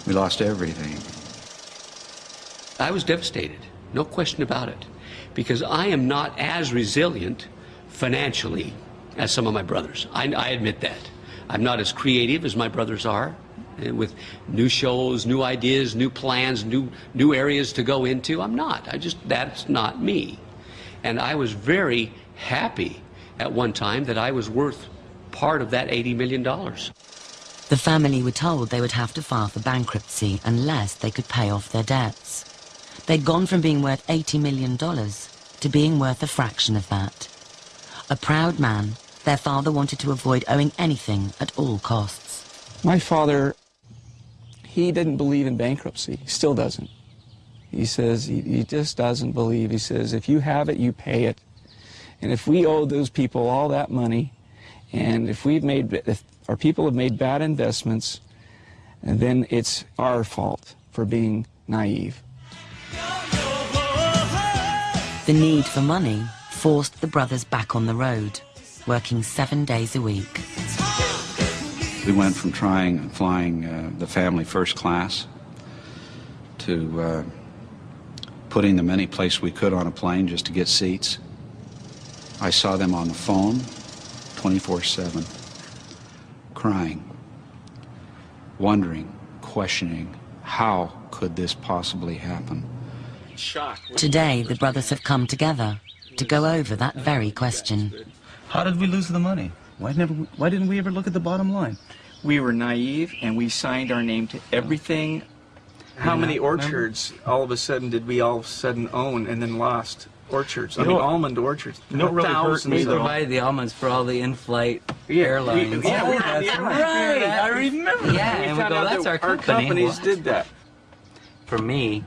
We lost everything. I was devastated, no question about it, because I am not as resilient financially as some of my brothers. I admit that. I'm not as creative as my brothers are, with new shows, new ideas, new plans, new areas to go into. I'm not. That's not me. And I was very happy at one time that I was worth part of that $80 million. The family were told they would have to file for bankruptcy unless they could pay off their debts. They'd gone from being worth $80 million to being worth a fraction of that. A proud man, their father wanted to avoid owing anything at all costs. My father, he didn't believe in bankruptcy. He still doesn't. He says he just doesn't believe. He says, if you have it, you pay it. And if we owe those people all that money, and if our people have made bad investments, then it's our fault for being naive. The need for money forced the brothers back on the road, working 7 days a week. We went from flying the family first class to putting them any place we could on a plane just to get seats. I saw them on the phone 24/7, crying, wondering, questioning, how could this possibly happen? Today, the brothers have come together to go over that very question. How did we lose the money? Why didn't we ever look at the bottom line? We were naive, and we signed our name to everything. How many orchards all of a sudden did we all of a sudden own and then lost? Orchards. I mean, almond orchards. You know what really hurt me, We though? provided the almonds for all the in-flight airlines. Yeah, we that's right. I remember. Yeah, and we go, that's our company. Our companies did that. For me,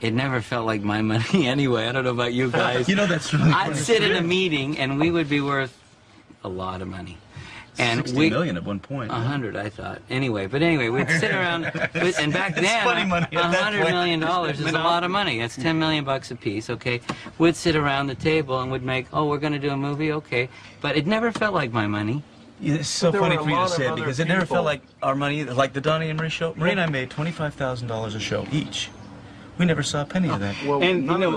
it never felt like my money anyway. I don't know about you guys. You know, that's really I'd sit in a meeting and we would be worth a lot of money. And 60 million at one point. 100, I thought. Anyway, we'd sit around, and back then, funny money at that $100 point. million is a lot of money. That's $10 million bucks a piece, okay? We'd sit around the table and would make, oh, we're going to do a movie, okay. But it never felt like my money. Yeah, it's so funny for you to say it, because it never felt like our money, like the Donnie and Marie show. Marie and I made $25,000 a show each. We never saw a penny of that. Well, and you know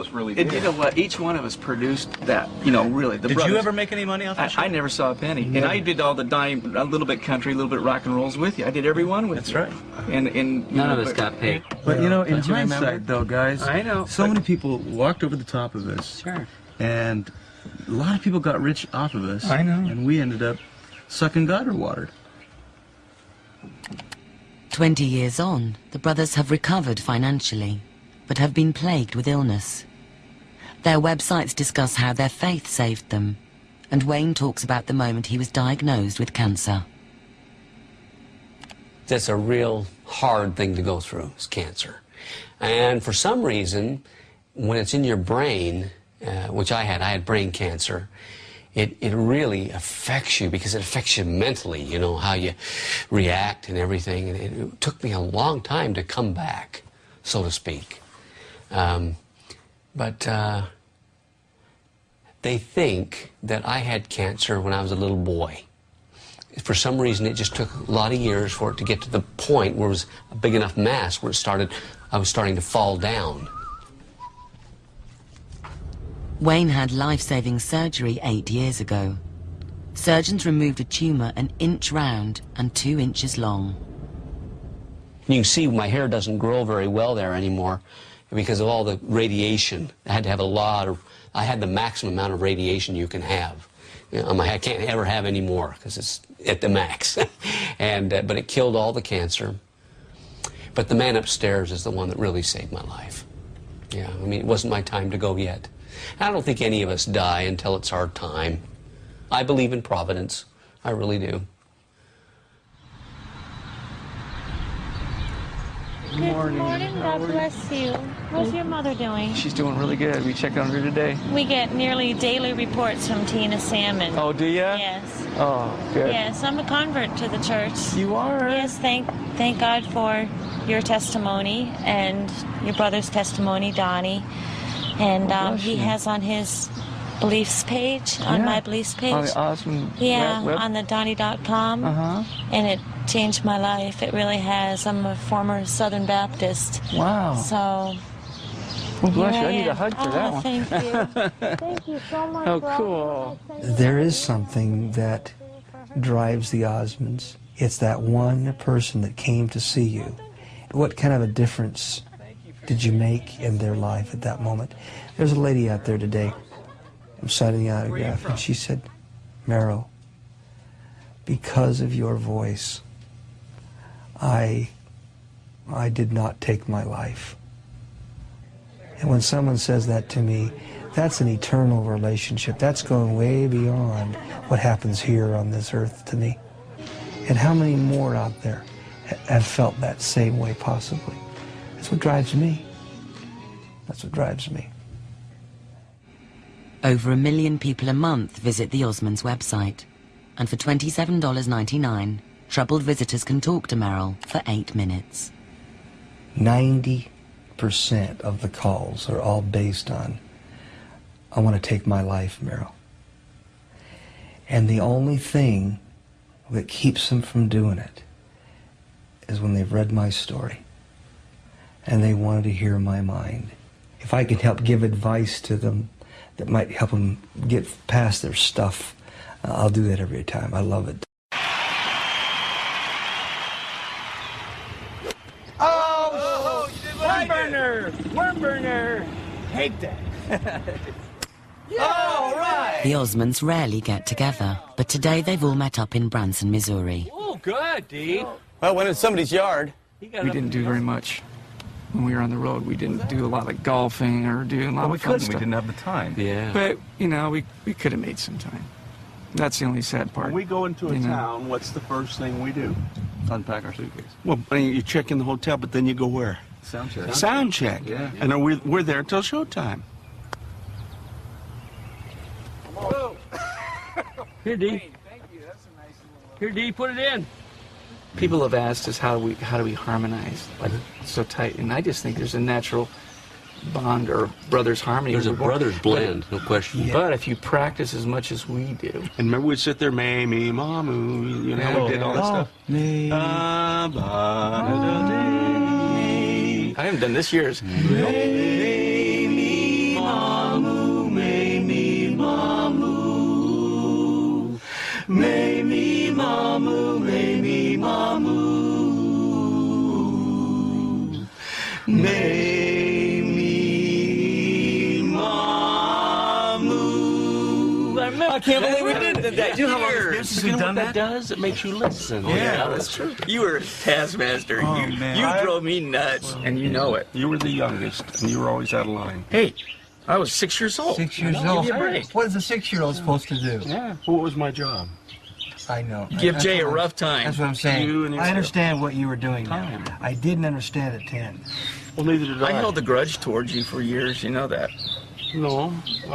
what? Each one of us produced that. You know, really. Did you ever make any money off that show? I never saw a penny. And I did all the dime, a little bit country, a little bit rock and rolls with you. I did every one with That's you. right. And None of us got paid. But you know, in Don't you remember? hindsight, though, guys, I know. so many people walked over the top of us. Sure. And a lot of people got rich off of us. I know. And we ended up sucking gutter water. 20 years on, the brothers have recovered financially, but have been plagued with illness. Their websites discuss how their faith saved them, and Wayne talks about the moment he was diagnosed with cancer. That's a real hard thing to go through, is cancer. And for some reason, when it's in your brain, which I had brain cancer, it really affects you, because it affects you mentally, you know, how you react and everything. And it took me a long time to come back, so to speak. But they think that I had cancer when I was a little boy. For some reason, it just took a lot of years for it to get to the point where it was a big enough mass where I was starting to fall down. Wayne had life-saving surgery 8 years ago. Surgeons removed a tumor 1 inch round and 2 inches long. You can see my hair doesn't grow very well there anymore because of all the radiation. I had to have I had the maximum amount of radiation you can have. You know, I can't ever have any more because it's at the max. But it killed all the cancer. But the man upstairs is the one that really saved my life. Yeah, I mean, it wasn't my time to go yet. I don't think any of us die until it's our time. I believe in providence. I really do. Good morning. God bless you. How's your mother doing? She's doing really good. We checked on her today. We get nearly daily reports from Tina Salmon. Oh, do you? Yes. Oh, good. Yes, I'm a convert to the church. You are? Yes, thank God for your testimony and your brother's testimony, Donnie. And he has on his beliefs page, on my beliefs page. On the Osmond yeah, web? on the Donnie.com. Uh-huh. And it changed my life. It really has. I'm a former Southern Baptist. Wow. So. Well, bless you. I Here need a am. hug for that one. Thank you. Thank you so much. How for all cool. the nice There is something that drives the Osmonds. It's that one person that came to see you. What kind of a difference did you make in their life at that moment? There's a lady out there today. I'm signing the autograph, and she said, Merrill, because of your voice, I did not take my life. And when someone says that to me, that's an eternal relationship. That's going way beyond what happens here on this earth to me. And how many more out there have felt that same way possibly? That's what drives me. That's what drives me. Over 1 million people a month visit the Osmonds website. And for $27.99, troubled visitors can talk to Merrill for 8 minutes. 90% of the calls are all based on, I want to take my life, Merrill. And the only thing that keeps them from doing it is when they've read my story and they wanted to hear my mind. If I can help give advice to them that might help them get past their stuff, I'll do that every time. I love it. Worm burner. Hate that. All right. The Osmonds rarely get together, but today they've all met up in Branson, Missouri. Oh, good, Dee. Well, when it's somebody's yard. We didn't do very much when we were on the road. We didn't do a lot of golfing or do a lot of fun stuff. We didn't have the time. Yeah. But, you know, we could have made some time. That's the only sad part. When we go into a You know. town, what's the first thing we do? Unpack our suitcase. Well, I mean, you check in the hotel, but then you go where? Sound check. Sound check. Yeah. And we're there till showtime. Here, Dee. Here, Dee, put it in. People have asked us how do we harmonize like so tight, and I just think there's a natural bond or brothers harmony. There's a brothers blend, no question. But if you practice as much as we do, And remember we'd sit there, me, mamu, you know, we did all that stuff. Me. I haven't done this year's. I can't believe we did that. You know how long year. it's been since we've done that? Does? It makes you listen. Yeah, that's true. You were taskmaster. Oh, you man. drove me nuts, and you know it. You were the youngest, and you were always out of line. Hey, I was 6 years old. 6 years Give old. me a break. What is a 6-year-old supposed to do? Yeah. What was my job? I know. Give That's Jay a what I'm- rough time. That's what I'm saying. You and your I understand what you were doing now. Time. I didn't understand at 10. Well, neither did I. I held a grudge towards you for years. You know that. No.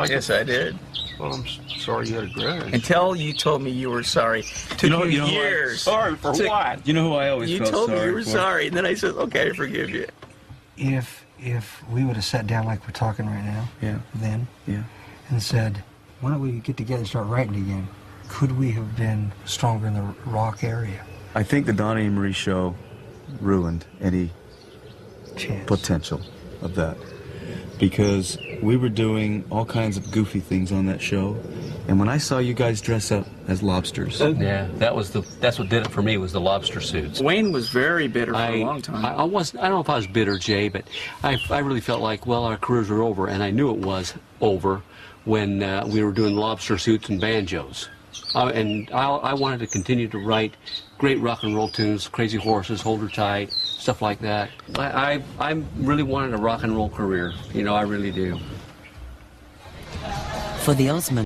Yes, I did. Well, I'm sorry you had a grudge. Until you told me you were sorry. Took you you know years. Sorry for to- what? You know who I always You felt told me sorry you were for? sorry, and then I said, "Okay, I forgive you." If we would have sat down like we're talking right now, Yeah. then, Yeah. and said, why don't we get together and start writing again? Could we have been stronger in the rock area? I think the Donnie and Marie show ruined any Chance. potential of that, because we were doing all kinds of goofy things on that show, and when I saw you guys dress up as lobsters, Yeah, that's what did it for me, was the lobster suits. Wayne was very bitter for a long time. I don't know if I was bitter, Jay, but I really felt like, well, our careers were over, and I knew it was over when we were doing lobster suits and banjos. And I wanted to continue to write great rock and roll tunes, Crazy Horses, Hold Her Tight, stuff like that. I really wanted a rock and roll career. You know, I really do. For the Osmonds,